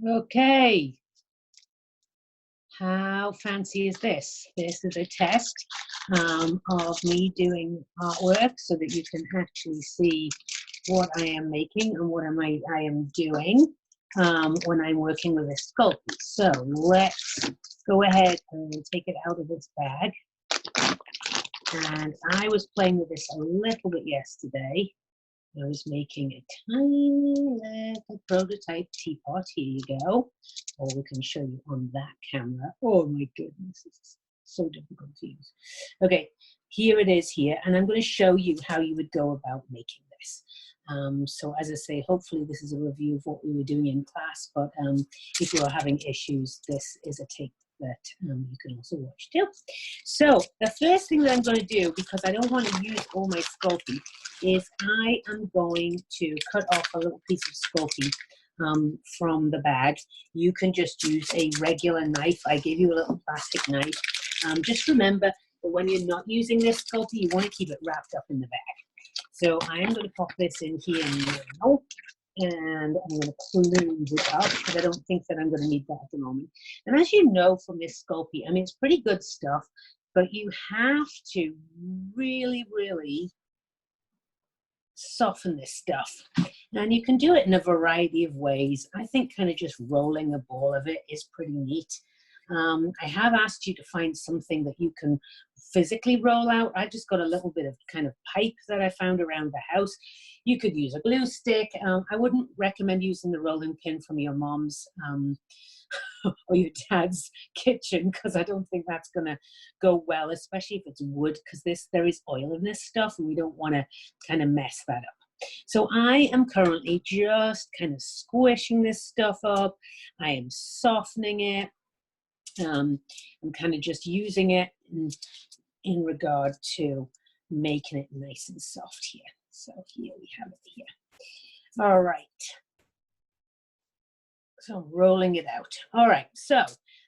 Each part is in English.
Okay, how fancy is this? This is a test of me doing artwork so that you can actually see what I am making and what I am doing when I'm working with a Sculpey. So let's go ahead and take it out of this bag. And I was playing with this a little bit yesterday. I was making a tiny little prototype teapot. Here you go. Or we can show you on that camera. Oh my goodness, it's so difficult to use. Okay, here it is here. And I'm going to show you how you would go about making this. So as I say, hopefully this is a review of what we were doing in class. But if you are having issues, this is a tape that you can also watch too. So the first thing that I'm going to do, because I don't want to use all my Sculpey, is I am going to cut off a little piece of Sculpey from the bag. You can just use a regular knife. I gave you a little plastic knife. Just remember that when you're not using this Sculpey, you want to keep it wrapped up in the bag. So I am going to pop this in here now. And I'm going to close it up because I don't think that I'm going to need that at the moment. And as you know from this Sculpey, I mean, it's pretty good stuff, but you have to really, really soften this stuff. And you can do it in a variety of ways. I think kind of just rolling a ball of it is pretty neat. I have asked you to find something that you can physically roll out. I just got a little bit of kind of pipe that I found around the house. You could use a glue stick. I wouldn't recommend using the rolling pin from your mom's or your dad's kitchen, because I don't think that's going to go well, especially if it's wood, because there is oil in this stuff and we don't want to kind of mess that up. So I am currently just kind of squishing this stuff up. I am softening it. I'm kind of just using it in regard to making it nice and soft here. So here we have it here. All right. So I'm rolling it out. All right. So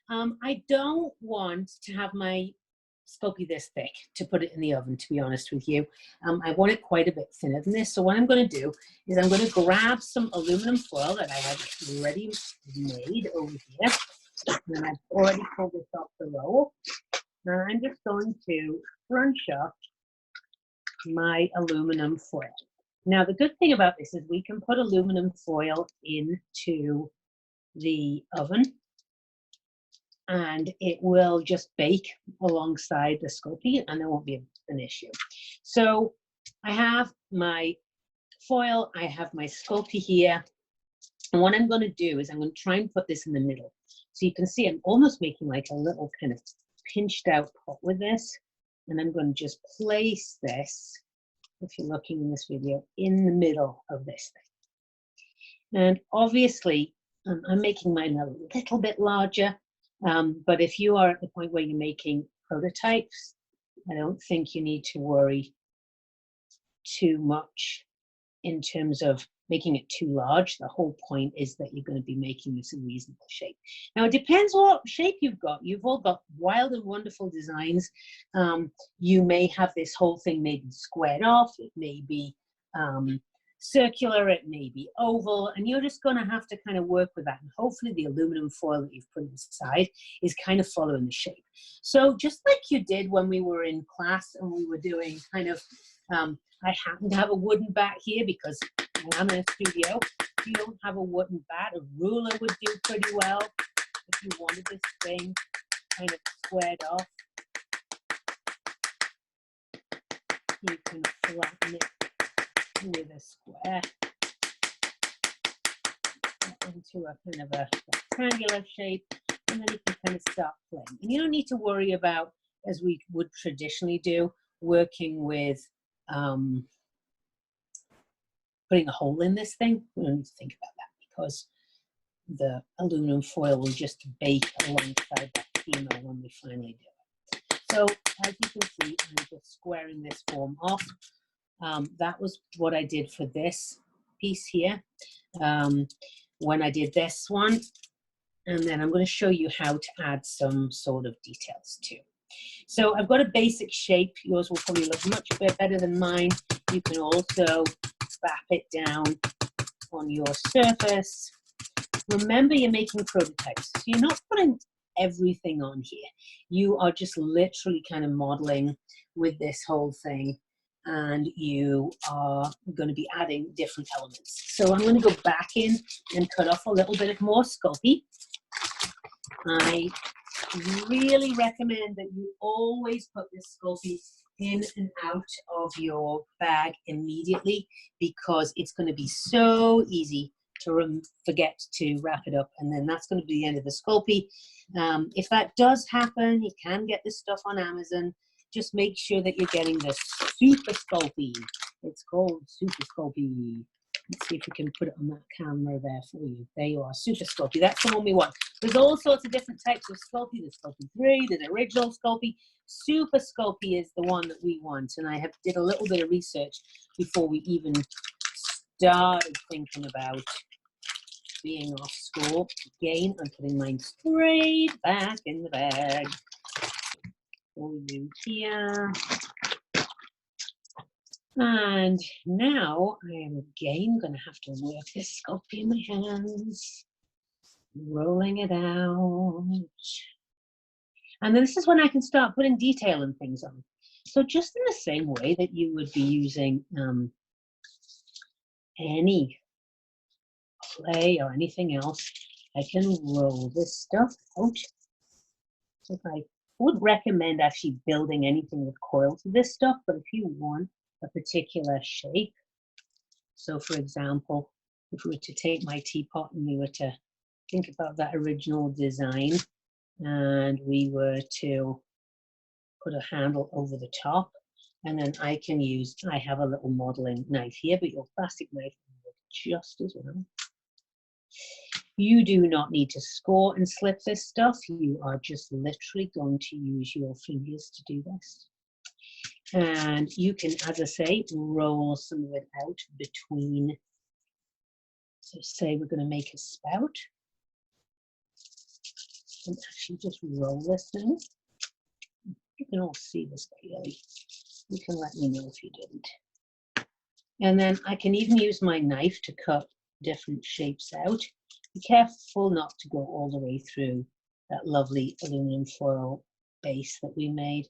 I don't want to have my Sculpey this thick to put it in the oven, to be honest with you. I want it quite a bit thinner than this. So what I'm going to do is I'm going to grab some aluminum foil that I have already made over here. And I've already pulled this off the roll. And I'm just going to crunch up my aluminum foil. Now, the good thing about this is we can put aluminum foil into the oven and it will just bake alongside the Sculpey and there won't be an issue. So I have my foil, I have my Sculpey here. And what I'm going to do is I'm going to try and put this in the middle. So you can see I'm almost making like a little kind of pinched out pot with this. And I'm going to just place this, if you're looking in this video, in the middle of this thing. And obviously, I'm making mine a little bit larger. But if you are at the point where you're making prototypes, I don't think you need to worry too much in terms of making it too large. The whole point is that you're going to be making this a reasonable shape. Now, it depends what shape you've got. You've all got wild and wonderful designs. You may have this whole thing maybe squared off. It may be circular. It may be oval. And you're just going to have to kind of work with that. And hopefully the aluminum foil that you've put inside is kind of following the shape. So just like you did when we were in class and we were doing kind of, I happen to have a wooden bat here because I'm in a studio. If you don't have a wooden bat, a ruler would do pretty well. If you wanted this thing kind of squared off, you can flatten it with a square into a kind of a rectangular shape, and then you can kind of start playing. And you don't need to worry about, as we would traditionally do, working with putting a hole in this thing. We don't need to think about that because the aluminum foil will just bake alongside that chemo when we finally do it. So as you can see, I'm just squaring this form off. That was what I did for this piece here when I did this one. And then I'm going to show you how to add some sort of details too. So I've got a basic shape. Yours will probably look much better than mine. You can also bap it down on your surface Remember, you're making prototypes, so you're not putting everything on here. You are just literally kind of modeling with this whole thing, and you are going to be adding different elements. So I'm going to go back in and cut off a little bit of more Sculpey. I really recommend that you always put this Sculpey in and out of your bag immediately, because it's going to be so easy to forget to wrap it up, and then that's going to be the end of the Sculpey. If that does happen, you can get this stuff on Amazon. Just make sure that you're getting the Super Sculpey. It's called Super Sculpey. Let's see if we can put it on that camera there for you. There you are, Super Sculpey. That's the one we want. There's all sorts of different types of Sculpey. There's Sculpey 3, there's original Sculpey. Super Sculpey is the one that we want. And I did a little bit of research before we even started thinking about being off school. Again, I'm putting mine straight back in the bag for you here. And now I am again going to have to work this Sculpey in my hands, rolling it out. And then this is when I can start putting detail and things on. So just in the same way that you would be using any clay or anything else, I can roll this stuff out. So I would recommend actually building anything with coil to this stuff, but if you want a particular shape, so for example, if we were to take my teapot and we were to think about that original design, and we were to put a handle over the top, and then I can use, I have a little modeling knife here, but your plastic knife will work just as well. You do not need to score and slip this stuff. You are just literally going to use your fingers to do this. And you can, as I say, roll some of it out between. So say we're going to make a spout. And actually just roll this thing. You can all see this clearly. You can let me know if you didn't. And then I can even use my knife to cut different shapes out. Be careful not to go all the way through that lovely aluminum foil base that we made.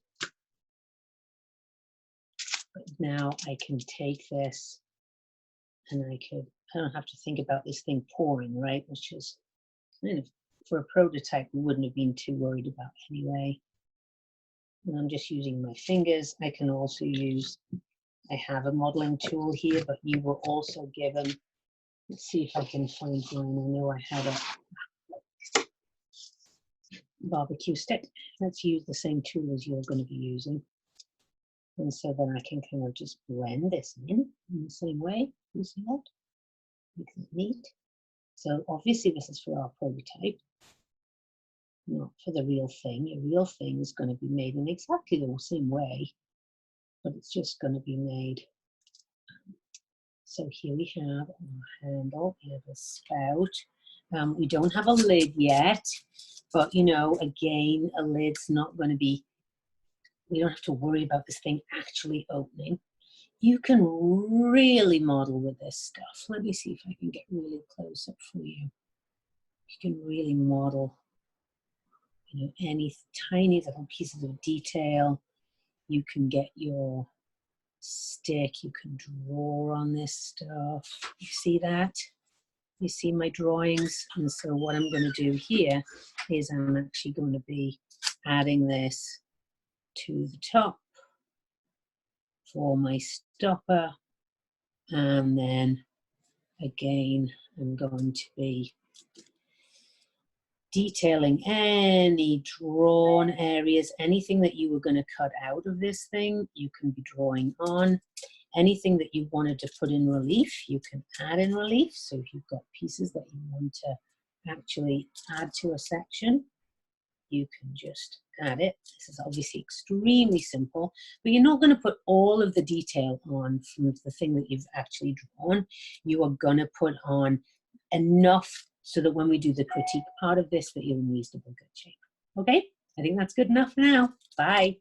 But now I can take this and I don't have to think about this thing pouring, right? Which is kind of, for a prototype, we wouldn't have been too worried about anyway. And I'm just using my fingers. I can also use, I have a modeling tool here, but you were also given, let's see if I can find mine. I know I had a barbecue stick. Let's use the same tool as you're going to be using. And so then I can kind of just blend this in the same way. You see that? Makes it neat. So obviously this is for our prototype, not for the real thing. Your real thing is going to be made in exactly the same way, but it's just going to be made. So here we have our handle, we have a spout. We don't have a lid yet, but you know, again, a lid's not going to be, we don't have to worry about this thing actually opening. You can really model with this stuff. Let me see if I can get really close up for you. You can really model, you know, any tiny little pieces of detail. You can get your stick, you can draw on this stuff. You see that? You see my drawings? And so what I'm going to do here is I'm actually going to be adding this to the top for my stopper, and then again I'm going to be detailing any drawn areas. Anything that you were going to cut out of this thing, you can be drawing on. Anything that you wanted to put in relief, you can add in relief. So if you've got pieces that you want to actually add to a section, you can just add it. This is obviously extremely simple, but you're not going to put all of the detail on from the thing that you've actually drawn. You are going to put on enough so that when we do the critique part of this, that you're in reasonable good shape. Okay, I think that's good enough now. Bye.